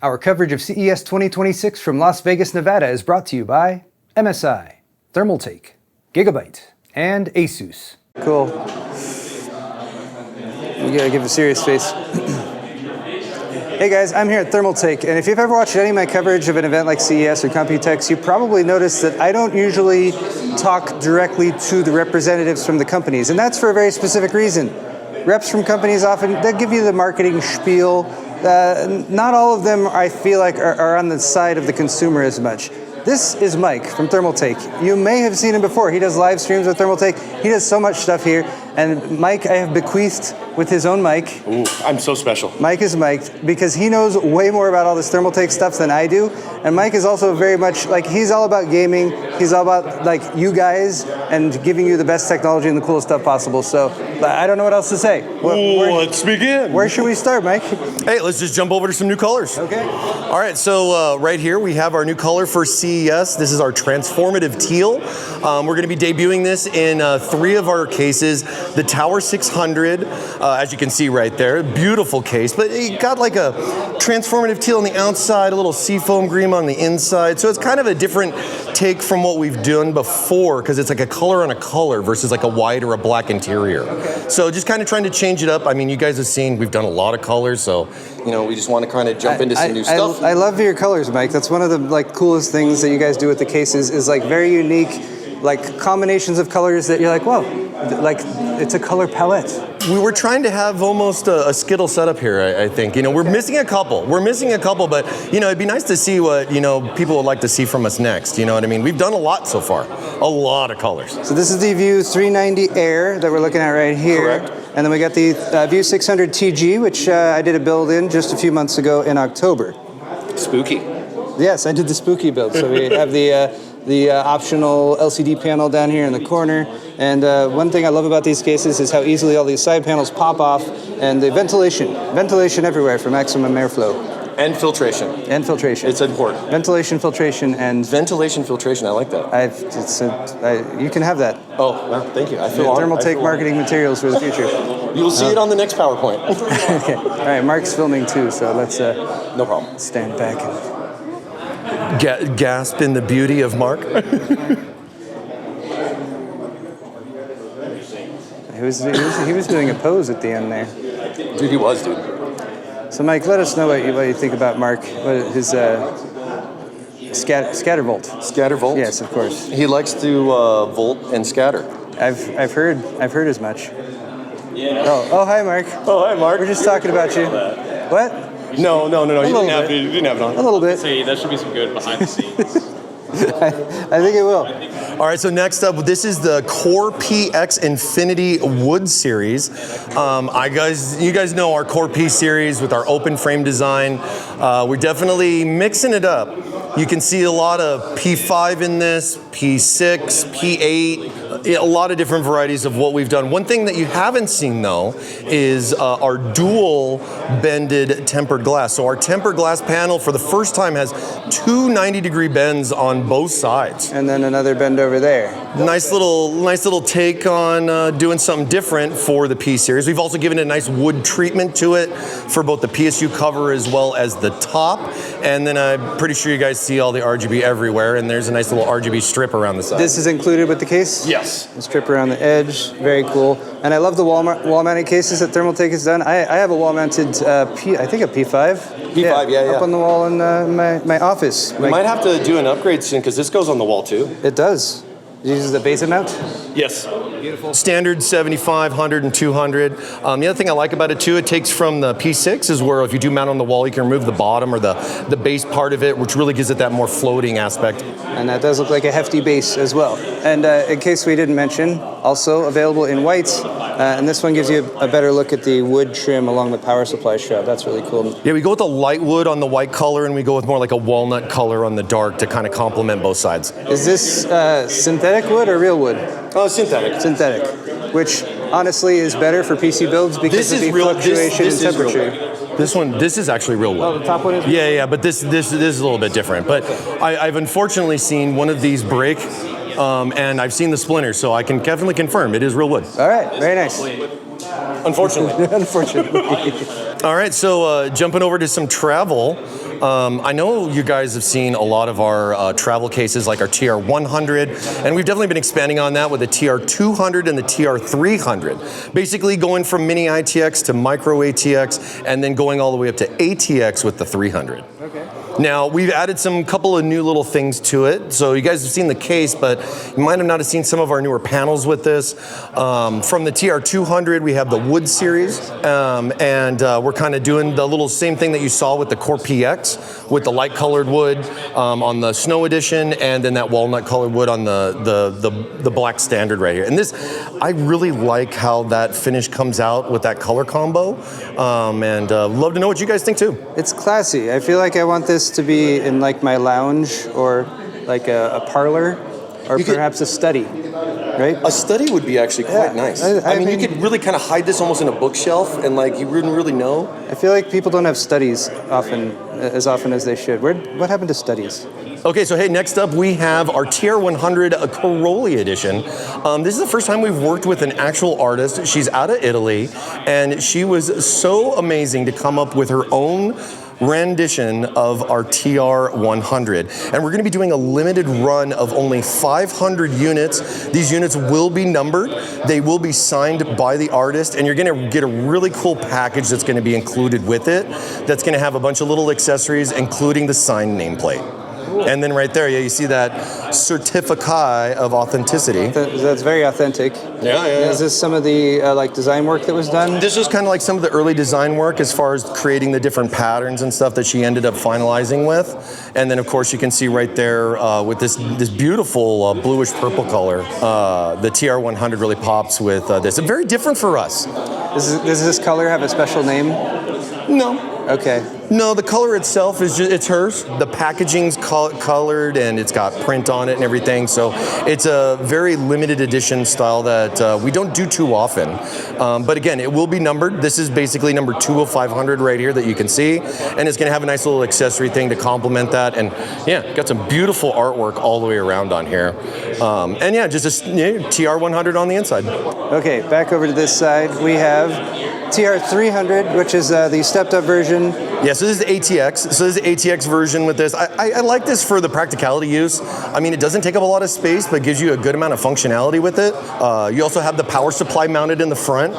Our coverage of CES 2026 from Las Vegas, Nevada is brought to you by MSI, Thermaltake, Gigabyte, and ASUS. Cool. You gotta give a serious face. Hey guys, I'm here at Thermaltake, and if you've ever watched any of my coverage of an event like CES or Computex, you probably noticed that I don't usually talk directly to the representatives from the companies, and that's for a very specific reason. Reps from companies often, they'll give you the marketing spiel. Not all of them, I feel like, are on the side of the consumer as much. This is Mike from Thermaltake. You may have seen him before. He does live streams with Thermaltake. He does so much stuff here. And Mike, I have bequeathed with his own mic. Ooh, I'm so special. Mike is mic'd because he knows way more about all this Thermaltake stuff than I do. And Mike is also very much, like, he's all about gaming. He's all about, like, you guys and giving you the best technology and the coolest stuff possible. So I don't know what else to say. Let's begin. Where should we start, Mike? Hey, let's just jump over to some new colors. Okay. All right, so right here we have our new color for CES. This is our Transformative Teal. We're going to be debuting this in 3 of our cases. The Tower 600, as you can see right there, beautiful case, but it got like a transformative teal on the outside, a little seafoam green on the inside, so it's kind of a different take from what we've done before, because it's like a color on a color versus like a white or a black interior. Okay. So just kind of trying to change it up. I mean, you guys have seen, we've done a lot of colors, so you know, we just want to kind of jump into some new stuff. I love your colors, Mike. That's one of the like coolest things that you guys do with the cases is like very unique, like combinations of colors that you're like, whoa, like it's a color palette. We were trying to have almost a Skittle setup here, I think. You know, we're missing a couple. But, you know, it'd be nice to see what, you know, people would like to see from us next. You know what I mean? We've done a lot so far. A lot of colors. So this is the View 390 Air that we're looking at right here. Correct. And then we got the View 600 TG, which I did a build in just a few months ago in October. Spooky. Yes, I did the spooky build. So we have the optional LCD panel down here in the corner. And one thing I love about these cases is how easily all these side panels pop off, and the ventilation everywhere for maximum airflow. And filtration. And filtration. It's important. Ventilation, filtration, and... Ventilation, filtration, I like that. You can have that. Oh, well, thank you. I feel Thermaltake marketing materials for the future. You'll see it on the next PowerPoint. Okay. All right, Mark's filming too, so let's no problem. Stand back and... Gasp in the beauty of Mark. He was doing a pose at the end there. Dude, he was, dude. So, Mike, let us know what you think about Mark, what his scattervolt. Scattervolt? Yes, of course. He likes to volt and scatter. I've heard as much. Yeah. Oh, hi, Mark. Oh, hi, Mark. We're just talking about you. What? No. You didn't have it on. A little bit. Say that should be some good behind the scenes. I think it will. All right, so next up, this is the Core PX Infinity Wood series. You guys know our Core P series with our open frame design. We're definitely mixing it up. You can see a lot of P5 in this, P6, P8, a lot of different varieties of what we've done. One thing that you haven't seen, though, is our dual bended tempered glass. So our tempered glass panel, for the first time, has 2 90-degree bends on both sides. And then another bend over there. Nice little take on doing something different for the P series. We've also given it a nice wood treatment to it for both the PSU cover as well as the top. And then I'm pretty sure you guys see all the RGB everywhere, and there's a nice little RGB strip around the side. This is included with the case? Yes. The strip around the edge, very cool. And I love the wall-mounted cases that Thermaltake has done. I have a wall-mounted I think a P5. P5, yeah. Up on the wall in my office. We might have to do an upgrade soon, because this goes on the wall too. It does. It uses the base mount? Yes. Beautiful. Standard 75, 100, and 200. The other thing I like about it too, it takes from the P6 is where if you do mount on the wall, you can remove the bottom or the base part of it, which really gives it that more floating aspect. And that does look like a hefty base as well. And in case we didn't mention, also available in white. And this one gives you a better look at the wood trim along the power supply strap. That's really cool. Yeah, we go with the light wood on the white color, and we go with more like a walnut color on the dark to kind of complement both sides. Is this synthetic wood or real wood? Oh, synthetic. Synthetic, which honestly is better for PC builds because of the fluctuation in temperature. This is actually real wood. Oh, the top one is? Yeah, but this is a little bit different. But I've unfortunately seen one of these break, and I've seen the splinters, so I can definitely confirm it is real wood. All right, very nice. Unfortunately. Unfortunately. All right, so jumping over to some travel. I know you guys have seen a lot of our travel cases like our TR100, and we've definitely been expanding on that with the TR200 and the TR300. Basically going from mini ITX to micro ATX, and then going all the way up to ATX with the 300. Okay. Now, we've added some couple of new little things to it. So you guys have seen the case, but you might have not have seen some of our newer panels with this. From the TR200, we have the wood series, and we're kind of doing the little same thing that you saw with the Core PX, with the light colored wood on the Snow Edition, and then that walnut colored wood on the black standard right here. And this, I really like how that finish comes out with that color combo, and love to know what you guys think too. It's classy. I feel like I want this to be in like my lounge or like a parlor or perhaps a study, right? A study would be actually quite nice. I mean, you could really kind of hide this almost in a bookshelf, and like you wouldn't really know. I feel like people don't have studies as often as they should. What happened to studies? Okay, so hey, next up we have our TR100 Koralie edition. This is the first time we've worked with an actual artist. She's out of Italy, and she was so amazing to come up with her own rendition of our TR100. And we're going to be doing a limited run of only 500 units. These units will be numbered. They will be signed by the artist, and you're going to get a really cool package that's going to be included with it. That's going to have a bunch of little accessories, including the signed nameplate. And then right there, yeah, you see that certificate of authenticity. That's very authentic. Yeah. Is this some of the like design work that was done? This was kind of like some of the early design work as far as creating the different patterns and stuff that she ended up finalizing with. And then of course you can see right there with this beautiful bluish purple color, the TR100 really pops with this. It's very different for us. Does this color have a special name? No. Okay. No, the color itself is just, it's hers. The packaging's colored and it's got print on it and everything. So it's a very limited edition style that we don't do too often. But again, it will be numbered. This is basically number 2 of 500 right here that you can see. And it's gonna have a nice little accessory thing to complement that. And yeah, got some beautiful artwork all the way around on here. And yeah, just a TR100 on the inside. Okay, back over to this side. We have TR300, which is the stepped up version. Yeah, so this is ATX. So this is the ATX version with this. I like this for the practicality use. I mean, it doesn't take up a lot of space, but gives you a good amount of functionality with it. You also have the power supply mounted in the front,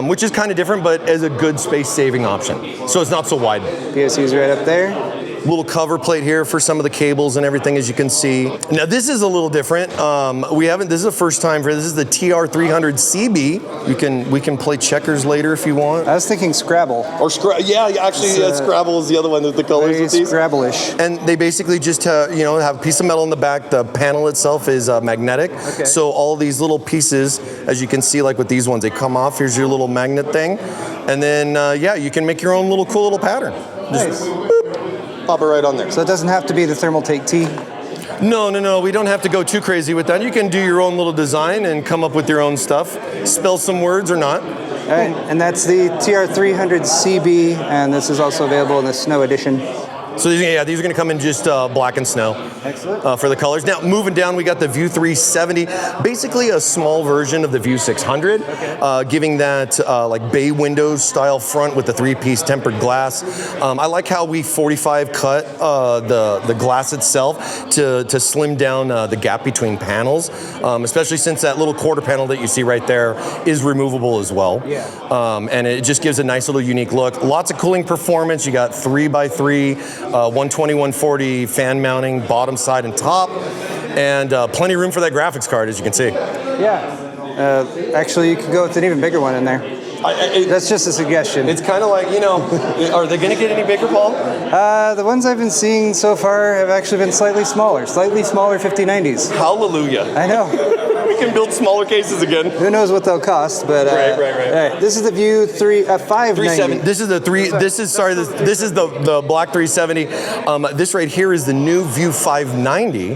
which is kind of different, but is a good space-saving option. So it's not so wide. PSUs right up there. Little cover plate here for some of the cables and everything, as you can see. Now this is a little different. This is the first time for this. Is the TR300 CB. We can play checkers later if you want. I was thinking Scrabble. Or Scrabble is the other one with the colors with these. Scrabble-ish. And they basically just have a piece of metal in the back. The panel itself is magnetic. Okay. So all these little pieces, as you can see, like with these ones, they come off. Here's your little magnet thing, and then you can make your own cool little pattern. Nice. Pop it right on there. So it doesn't have to be the Thermaltake T? No. We don't have to go too crazy with that. You can do your own little design and come up with your own stuff. Spell some words or not. All right, and that's the TR300 CB, and this is also available in the Snow Edition. So these are going to come in just black and snow. Excellent. For the colors. Now moving down, we got the View 370, basically a small version of the View 600, giving that like bay windows style front with the 3-piece tempered glass. I like how we 45 cut the glass itself to slim down the gap between panels, especially since that little quarter panel that you see right there is removable as well. Yeah. And it just gives a nice little unique look. Lots of cooling performance. You got 3x3. 120, 140 fan mounting, bottom, side, and top, and plenty of room for that graphics card, as you can see. Yeah. Actually, you could go with an even bigger one in there. That's just a suggestion. It's kind of like, are they going to get any bigger, Paul? The ones I've been seeing so far have actually been slightly smaller 5090s. Hallelujah. I know. We can build smaller cases again. Who knows what they'll cost, but right. All right, this is the View 590. This is the black 370. This right here is the new View 590.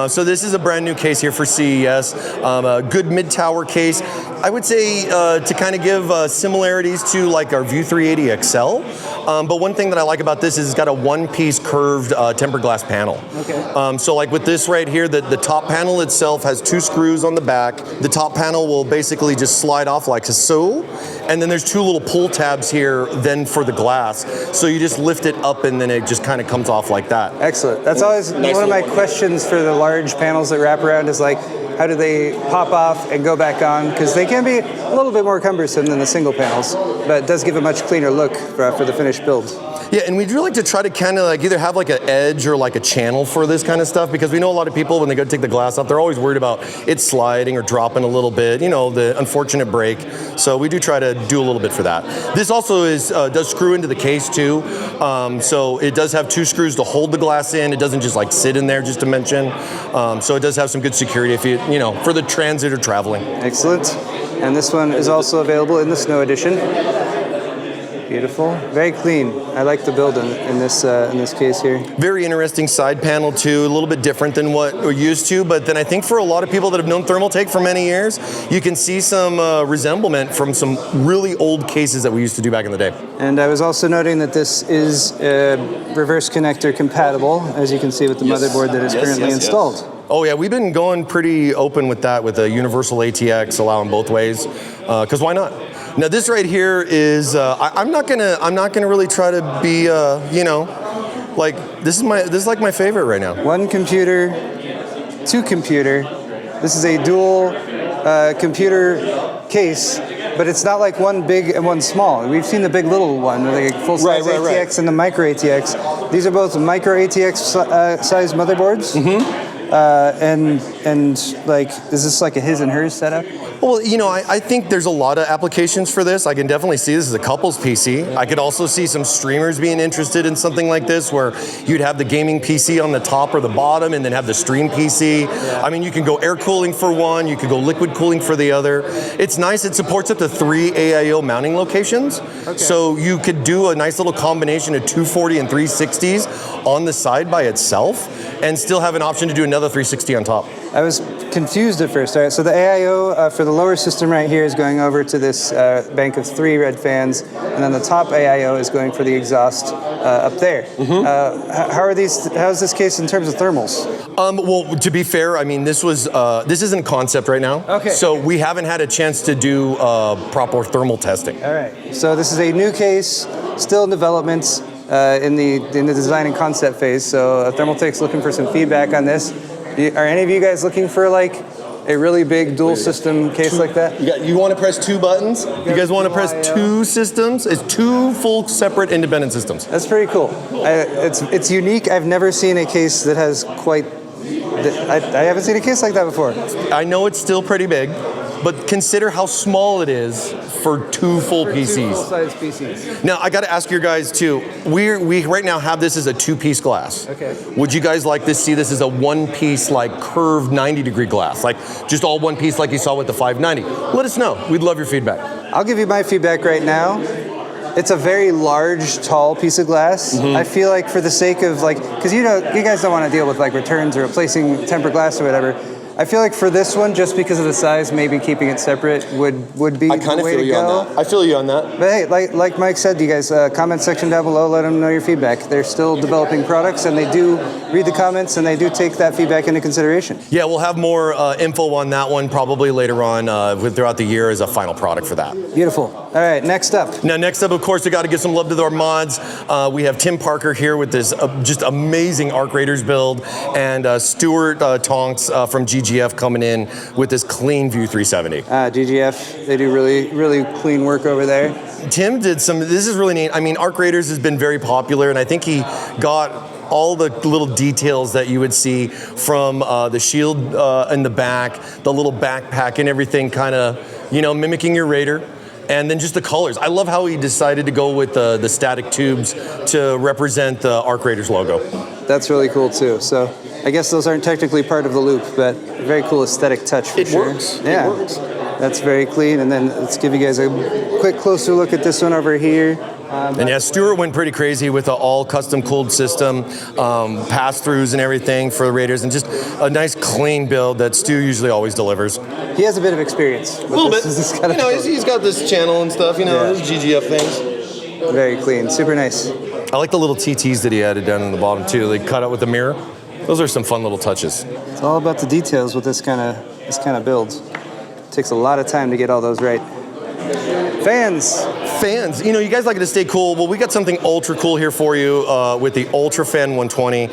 So this is a brand new case here for CES. A good mid-tower case. I would say to kind of give similarities to like our View 380 XL. But one thing that I like about this is it's got a one-piece curved tempered glass panel. Okay. So like with this right here, the top panel itself has 2 screws on the back. The top panel will basically just slide off like so. And then there's 2 little pull tabs here then for the glass. So you just lift it up and then it just kind of comes off like that. Excellent. That's always one of my questions for the large panels that wrap around is like, how do they pop off and go back on? Because they can be a little bit more cumbersome than the single panels, but it does give a much cleaner look for the finished build. Yeah, and we'd really like to try to kind of like either have like an edge or like a channel for this kind of stuff, because we know a lot of people when they go to take the glass off, they're always worried about it sliding or dropping a little bit, you know, the unfortunate break. So we do try to do a little bit for that. This also does screw into the case too. So it does have 2 screws to hold the glass in. It doesn't just like sit in there, just to mention. So it does have some good security if you know, for the transit or traveling. Excellent. And this one is also available in the Snow Edition. Beautiful, very clean. I like the build in this case here. Very interesting side panel too, a little bit different than what we're used to, but then I think for a lot of people that have known Thermaltake for many years, you can see some resemblement from some really old cases that we used to do back in the day. And I was also noting that this is reverse connector compatible, as you can see with the motherboard that is currently installed. Oh yeah, we've been going pretty open with that, with a universal ATX allowing both ways, because why not? Now this right here is I'm not gonna really try to be you know, like this is like my favorite right now. 1 computer, 2 computer. This is a dual computer case, but it's not like one big and one small. We've seen the big little one, like a full size ATX and the micro ATX. These are both micro ATX size motherboards. And like, is this like a his and hers setup? Well, you know, I think there's a lot of applications for this. I can definitely see this as a couples PC. I could also see some streamers being interested in something like this, where you'd have the gaming PC on the top or the bottom and then have the stream PC. Yeah. I mean, you can go air cooling for one, you could go liquid cooling for the other. It's nice, it supports up to 3 AIO mounting locations. Okay. So you could do a nice little combination of 240 and 360s on the side by itself and still have an option to do another 360 on top. I was confused at first. All right, so the AIO for the lower system right here is going over to this bank of 3 red fans, and then the top AIO is going for the exhaust up there. How is this case in terms of thermals? Well, to be fair, I mean, this isn't concept right now. Okay. So we haven't had a chance to do proper thermal testing. All right. So this is a new case, still in development in the design and concept phase. So Thermaltake's looking for some feedback on this. Are any of you guys looking for like a really big dual system case like that? You want to press 2 buttons? You guys want to press 2 systems? It's 2 full separate independent systems. That's pretty cool. It's unique. I've never seen a case that has quite. I haven't seen a case like that before. I know it's still pretty big, but consider how small it is for 2 full PCs. 2 full-size PCs. Now, I got to ask you guys too. We right now have this as a 2-piece glass. Okay. Would you guys like to see this as a 1-piece, like curved 90-degree glass, like just all 1 piece, like you saw with the 590? Let us know. We'd love your feedback. I'll give you my feedback right now. It's a very large, tall piece of glass. I feel like for the sake of like, because you guys don't want to deal with like returns or replacing tempered glass or whatever. I feel like for this one, just because of the size, maybe keeping it separate would be the way to go. I feel you on that. But hey, like Mike said, you guys, comment section down below, let them know your feedback. They're still developing products, and they do read the comments, and they do take that feedback into consideration. Yeah, we'll have more info on that one probably later on throughout the year as a final product for that. Beautiful. All right, next up. Now, next up, of course, we got to give some love to our mods. We have Tim Parker here with this just amazing Arc Raiders build, and Stuart Tonks from GGF coming in with this clean View 370. GGF, they do really clean work over there. Tim did this is really neat. I mean, Arc Raiders has been very popular, and I think he got all the little details that you would see from the shield in the back, the little backpack and everything kind of, mimicking your Raider. And then just the colors. I love how he decided to go with the static tubes to represent the Arc Raiders logo. That's really cool too. So I guess those aren't technically part of the loop, but a very cool aesthetic touch for sure. It works. Yeah. It works. That's very clean. And then let's give you guys a quick closer look at this one over here. And yeah, Stuart went pretty crazy with an all custom cooled system, pass-throughs and everything for the Raiders, and just a nice clean build that Stu usually always delivers. He has a bit of experience. A little bit. He's got this channel and stuff, those GGF things. Very clean, super nice. I like the little TTs that he added down in the bottom too. They cut out with the mirror. Those are some fun little touches. It's all about the details with this kind of build. Takes a lot of time to get all those right. Fans. You know, you guys like it to stay cool. Well, we got something ultra cool here for you with the Ultra Fan 120.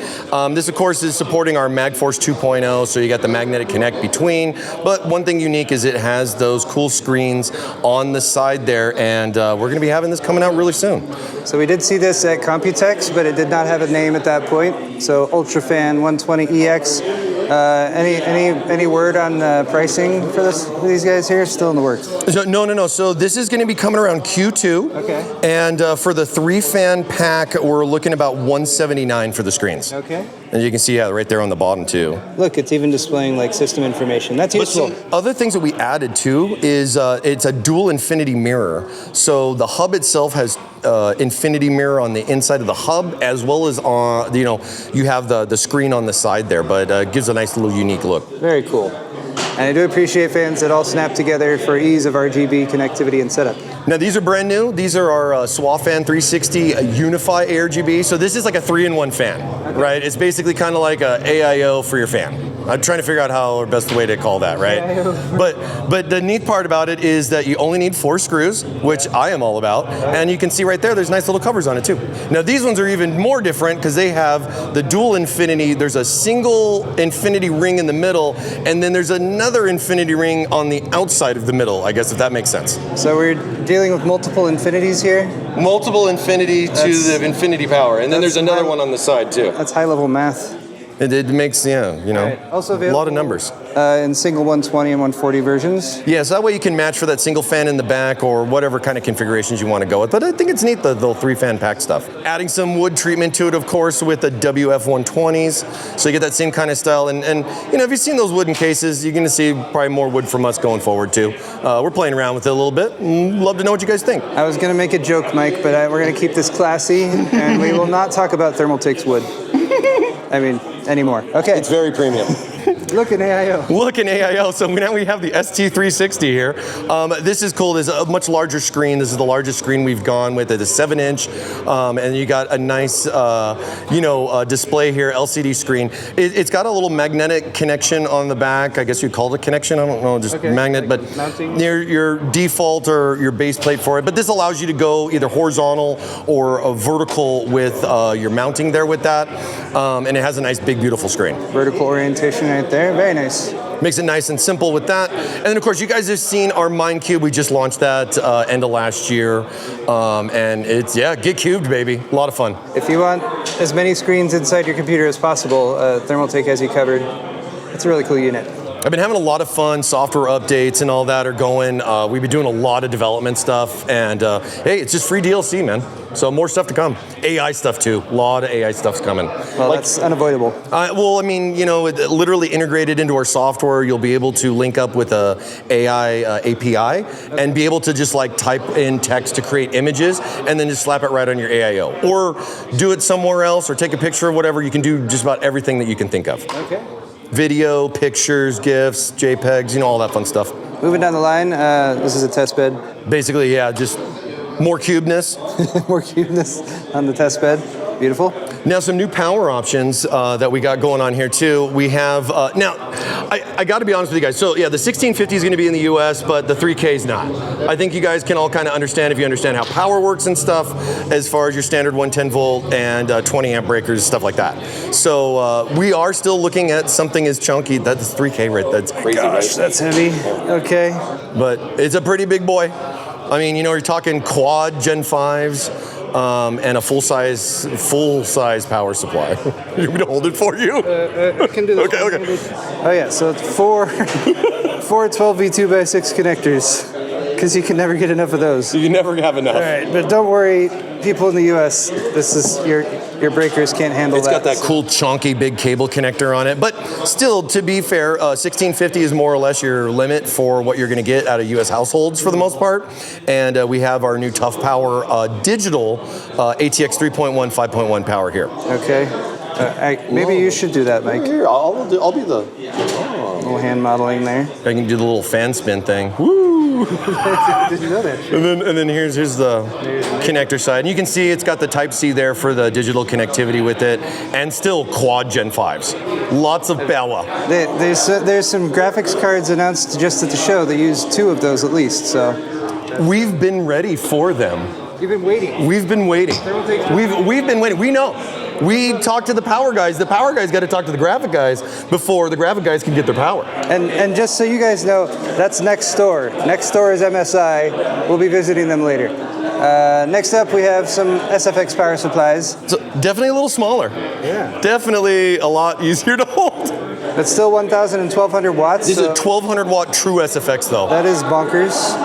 This, of course, is supporting our MagForce 2.0, so you got the magnetic connect between. But one thing unique is it has those cool screens on the side there, and we're going to be having this coming out really soon. So we did see this at Computex, but it did not have a name at that point. So Ultra Fan 120EX. Any word on pricing for these guys here? Still in the works. No. So this is going to be coming around Q2. Okay. And for the 3-fan pack, we're looking about $179 for the screens. Okay. And you can see, right there on the bottom too. Look, it's even displaying like system information. That's useful. But some other things that we added too is it's a dual infinity mirror. So the hub itself has infinity mirror on the inside of the hub, as well as on, you have the screen on the side there, but gives a nice little unique look. Very cool. And I do appreciate fans that all snap together for ease of RGB connectivity and setup. Now these are brand new. These are our SwaFan 360 Unify ARGB. So this is like a 3-in-1 fan, right? It's basically kind of like a AIO for your fan. I'm trying to figure out how the best way to call that, right? But the neat part about it is that you only need 4 screws, which I am all about. And you can see right there's nice little covers on it too. Now these ones are even more different because they have the dual infinity. There's a single infinity ring in the middle, and then there's another infinity ring on the outside of the middle, I guess, if that makes sense. So we're dealing with multiple infinities here? Multiple infinity to the infinity power, and then there's another one on the side too. That's high-level math. It makes, Also a lot of numbers. In single 120 and 140 versions. Yeah, so that way you can match for that single fan in the back or whatever kind of configurations you want to go with. But I think it's neat, the little 3-fan pack stuff. Adding some wood treatment to it, of course, with the WF-120s. So you get that same kind of style. And if you've seen those wooden cases, you're going to see probably more wood from us going forward, too. We're playing around with it a little bit. Love to know what you guys think. I was going to make a joke, Mike, but we're going to keep this classy, and we will not talk about Thermaltake's wood. Anymore. Okay. It's very premium. Look at AIO. Look in AIO. So now we have the ST360 here. This is cool. There's a much larger screen. This is the largest screen we've gone with. It's a 7-inch, and you got a nice, display here, LCD screen. It's got a little magnetic connection on the back. I guess you call it a connection. I don't know, just magnet, but near your default or your base plate for it. But this allows you to go either horizontal or vertical with your mounting there with that, and it has a nice, big, beautiful screen. Vertical orientation right there. Very nice. Makes it nice and simple with that. And then, of course, you guys have seen our Mind Cube. We just launched that end of last year. And it's, get cubed, baby. A lot of fun. If you want as many screens inside your computer as possible, Thermaltake has you covered. It's a really cool unit. I've been having a lot of fun. Software updates and all that are going. We've been doing a lot of development stuff. And, hey, it's just free DLC, man. So more stuff to come. AI stuff, too. A lot of AI stuff's coming. Well, that's unavoidable. Literally integrated into our software, you'll be able to link up with a AI API and be able to just type in text to create images and then just slap it right on your AIO. Or do it somewhere else or take a picture or whatever. You can do just about everything that you can think of. Okay. Video, pictures, GIFs, JPEGs, all that fun stuff. Moving down the line, this is a test bed. Basically, just more cubeness. More cubeness on the test bed. Beautiful. Now, some new power options that we got going on here too. We have, now, I got to be honest with you guys. So, the 1650 is going to be in the US, but the 3K is not. I think you guys can all kind of understand if you understand how power works and stuff, as far as your standard 110 volt and 20 amp breakers, stuff like that. So, we are still looking at something as chunky. That's 3K right? That's crazy. Gosh, that's heavy. Okay. But it's a pretty big boy. I mean, you're talking quad Gen 5s. And a full-size power supply. You want me to hold it for you? I can do this. Okay. Oh yeah, so it's four 12V2x6 connectors, because you can never get enough of those. You never have enough. All right, but don't worry, people in the US, this is your breakers can't handle that. It's got that cool chunky big cable connector on it, but still, to be fair, 1650 is more or less your limit for what you're going to get out of US households for the most part. And we have our new Tough Power digital ATX 3.1 5.1 power here. Okay. Maybe you should do that, Mike. Here, I'll be the little hand modeling there. I can do the little fan spin thing. Woo! Did you know that? And then here's the connector side. And you can see it's got the Type-C there for the digital connectivity with it, and still quad Gen 5s. Lots of power. There's some graphics cards announced just at the show that use 2 of those at least, so. We've been ready for them. You've been waiting. We've been waiting. We've been waiting. We know. We talk to the power guys. The power guys got to talk to the graphic guys before the graphic guys can get their power. And just so you guys know, that's next door. Next door is MSI. We'll be visiting them later. Next up, we have some SFX power supplies. So definitely a little smaller. Yeah. Definitely a lot easier to hold. But still 1,000 and 1,200 watts. This is a 1,200 watt true SFX though. That is bonkers.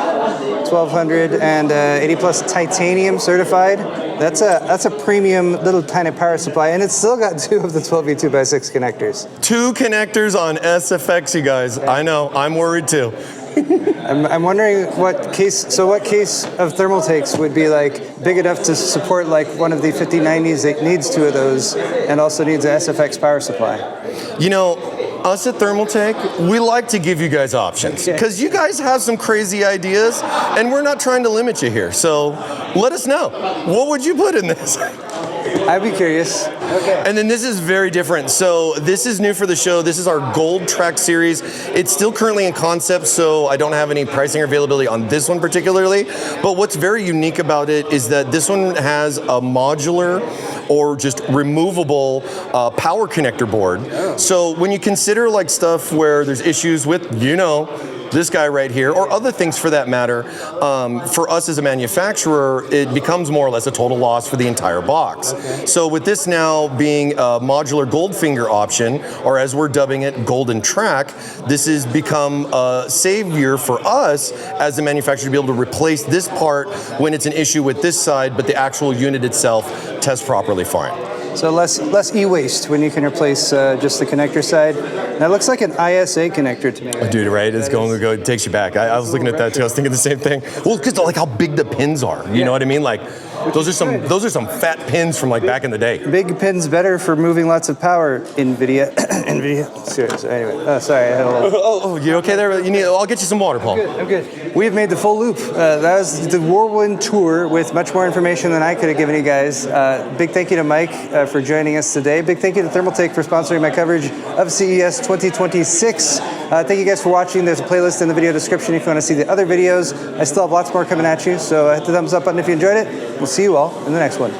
1,200 and 80 plus titanium certified. That's a premium little tiny power supply, and it's still got 2 of the 12V2x6 connectors. 2 connectors on SFX, you guys. I know. I'm worried too. I'm wondering what case of Thermaltakes would be like big enough to support like one of the 5090s that needs 2 of those and also needs an SFX power supply. You know, us at Thermaltake, we like to give you guys options because you guys have some crazy ideas and we're not trying to limit you here. So let us know. What would you put in this? I'd be curious. Okay. And then this is very different. So this is new for the show. This is our Gold Track series. It's still currently in concept, so I don't have any pricing or availability on this one particularly. But what's very unique about it is that this one has a modular or just removable power connector board. Oh. So when you consider like stuff where there's issues with, you know, this guy right here, or other things for that matter, for us as a manufacturer, it becomes more or less a total loss for the entire box. Okay. So with this now being a modular Goldfinger option, or as we're dubbing it, Golden Track, this has become a savior for us as a manufacturer to be able to replace this part when it's an issue with this side, but the actual unit itself tests properly fine. So less e-waste when you can replace just the connector side. That looks like an ISA connector to me. Right? Dude, right? It's it takes you back. I was looking at that too. I was thinking the same thing. Well, because like how big the pins are. You know what I mean? Like those are some fat pins from like back in the day. Big pins better for moving lots of power. NVIDIA. Serious. Anyway, sorry. I had a little. Oh, you okay there? I'll get you some water, Paul. I'm good. We have made the full loop. That was the Whirlwind tour with much more information than I could have given you guys. Big thank you to Mike for joining us today. Big thank you to Thermaltake for sponsoring my coverage of CES 2026. Thank you guys for watching. There's a playlist in the video description if you want to see the other videos. I still have lots more coming at you, so hit the thumbs up button if you enjoyed it. We'll see you all in the next one.